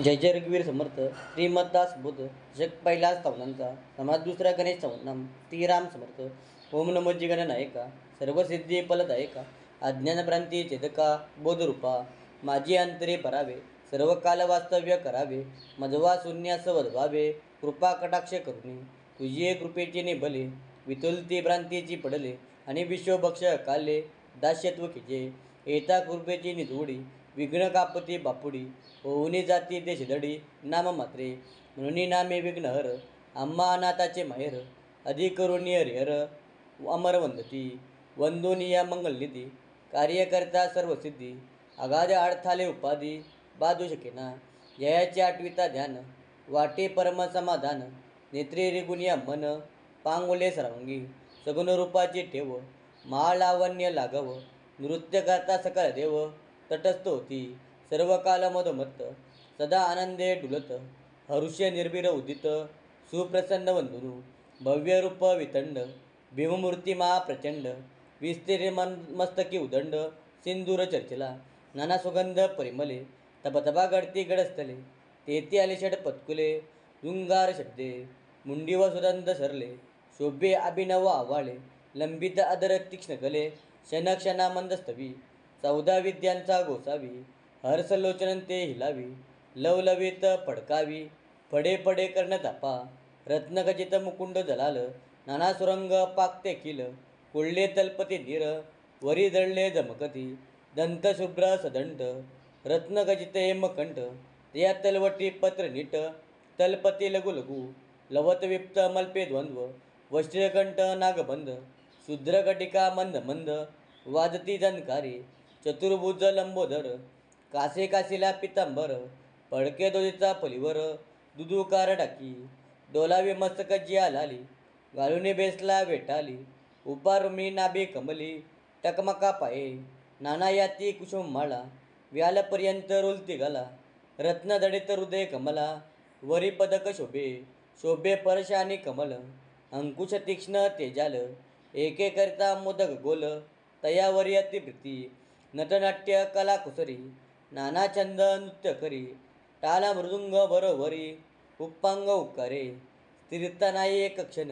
जय जय रघुवीर समर्थ श्रीमद्दास बुद्ध जग पहिला स्तवनांचा समाज दुसरा गणेश चवनाम श्रीराम समर्थ ओम नमो गणनायका सर्वसिद्धी फलदायका अज्ञानभ्रांती चेतका बोधरूपा माझी अंतरे परावे सर्व काल वास्तव्य करावे मजवा शून्यास वधवावे कृपा कटाक्ष करुणे तुझी कृपेची निभले वितुलती भ्रांतीची पडले आणि विश्वभक्ष काले दास्यत्व किजे येता कृपेची निधोडी विघ्न कापती बापुडी होऊनी जाती देशदडी नाम मात्रे म्हणून नामे विघ्नहर आम्हा अनाथाचे माहेर अधिक करुणी हरिहर अमर वंदती वंदोनिया मंगलनिधी कार्यकर्ता सर्वसिद्धी अगाध अडथाले उपाधी बाधू शकेना जयाचे आठविता ध्यान वाटे परम समाधान नेत्रे रे गुनिया मन पांगुले सर्वांगी सगुण रूपाची ठेव महालावण्य लागव नृत्य करता सकल देव तटस्थ होती सर्व काल मधोमत्त सदा आनंदे डुलत हर्ष्य निर्भीर उदित सुप्रसन्न वंदुनु भव्य रूप वितंड भीममूर्ती महाप्रचंड विस्तीर्ण मस्तकी उदंड सिंदूर चर्चिला नाना सुगंध परिमले तबतबा गडती गडस्थले तेथे आले षड पत्कुले दुंगार शब्दे मुंडी व सुगंध सरले शोभे अभिनव आवाळे लंबित अदर तीक्ष्ण गले क्षणक्षणा मंदस्तवी 14 विद्यांचा गोसावी हर्षलोचन ते हिलावी लवलवित फडकावी फडे फडे कर्ण तापा रत्नखचित मुकुंड जलाल नाना सुरंग पाकते किल कुळले तलपती धीर वरी दळले जमकती दंत शुभ्र सदंत रत्नखचित हेमकंठ त्या तलवटी पत्र नीट तलपती लघु लघु लवत विप्त मल्पे द्वंद्व वस्त्रकंठ नागबंध शूद्रकटिका मंद मंद वाजती जनकारी चतुर्भुज लंबोदर कासे काशीला पितांबर पडके दोजीचा पलीवर दुदुकार टाकी डोलावी मस्तक जिया लाली घालुनी बेसला वेटाली उभा रुमणी नाभे कमली टकमका पाये नाना याती कुसुम माळा व्यालपर्यंत रुलती गला रत्नदडित हृदय कमला वरी पदक शोभे शोभे परश आणि कमल अंकुश तीक्ष्ण तेजाल एके करता मोदक गोल तयावरी अतिप्रीती नटनाट्य कला कुसरी नाना छंद नृत्य करी टाला मृदुंग बरोबरी उप्पांग उक्कारे स्थिरता नाही एक क्षण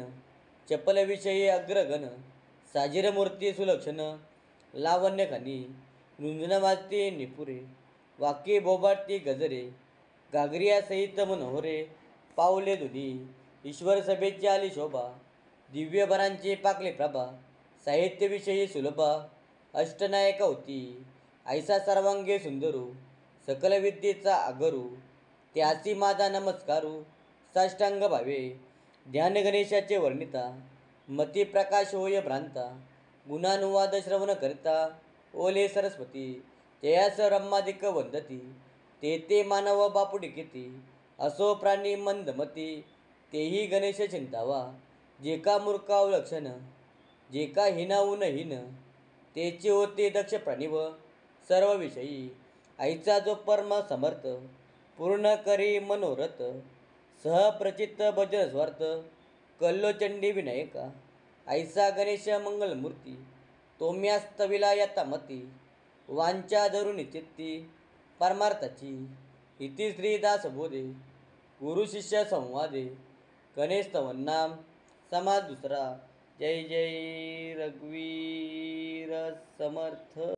चपल विषयी अग्रगण साजिर मूर्ती सुलक्षण लावण्य खानी रुंजन वाजती निपुरे वाक्ये बोबाटती गजरे गागरिया सहित मनोहरे पावले दुनी ईश्वर सभेची आली शोभा दिव्यभरांची पाकले प्रभा साहित्यविषयी सुलभा अष्टनायक होती ऐसा सर्वांगे सुंदरू सकल विद्येचा आगरू त्यासी माझा नमस्कारू साष्टांग भावे ध्यान गणेशाचे वर्णिता मती प्रकाश होय भ्रांता गुणानुवाद श्रवण करता ओले सरस्वती जयास रम्मादिक वंदती ते मानव बापुडी किती असो प्राणी मंदमती तेही गणेश चिंतावा जे का मूर्खाव लक्षण जे का हिनावून हीन तेचे होते दक्ष प्राणीव सर्व विषयी आईचा जो परम समर्थ पूर्ण करी मनोरथ सहप्रचित्त भजन स्वार्थ कल्लोचंडी विनायका ऐसा गणेश मंगलमूर्ती तोम्यास्तविला यतामती वांचा धरुणी चित्ती परमार्थाची इति श्रीदासबोधे गुरुशिष्य संवादे गणेश स्तवनाम समाज दुसरा जय जय रघुवीर समर्थ।